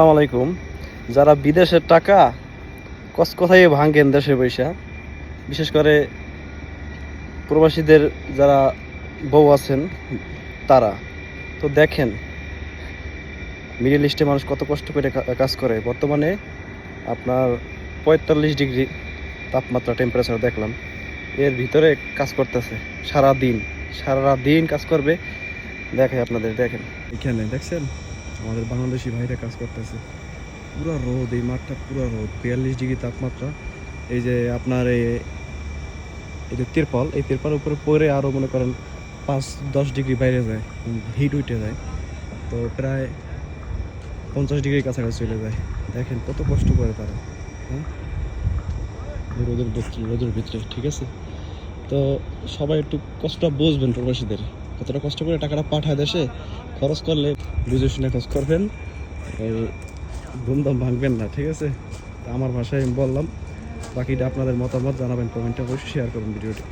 আসসালামু আলাইকুম। যারা বিদেশের টাকা কোথায় ভাঙেন দেশে পয়সা, বিশেষ করে প্রবাসীদের যারা বউ আছেন তারা তো দেখেন মিডল ইস্টে মানুষ কত কষ্ট করে কাজ করে। বর্তমানে আপনার 45 ডিগ্রি তাপমাত্রা টেম্পারেচার দেখলাম, এর ভিতরে কাজ করতেছে সারা দিন কাজ করবে। দেখাই আপনাদের, দেখেন এখানে দেখছেন আমাদের বাংলাদেশি ভাইরা কাজ করতেছে। পুরো রোদ, এই মাঠটা পুরো রোদ, 42 ডিগ্রি তাপমাত্রা। এই যে আপনার এই যে তিরপল, এই তিরপল উপরে পরে আরও মনে করেন 5-10 ডিগ্রি বাইরে যায়, হিট উঠে যায়, তো প্রায় 50 ডিগ্রির কাছাকাছি চলে যায়। দেখেন কত কষ্ট করে তারা, হ্যাঁ, এই রোদের ভিতরে, ঠিক আছে। তো সবাই একটু কষ্টটা বুঝবেন, প্রবাসীদের কতটা কষ্ট করে টাকাটা পাঠায় দেশে, খরচ করলে বুঝে শুনে খরচ করবেন, এই ধুমধাম ভাঙবেন না, ঠিক আছে। আমার ভাষায় আমি বললাম, বাকিটা আপনাদের মতামত জানাবেন কমেন্টে, অবশ্যই শেয়ার করুন ভিডিওটি।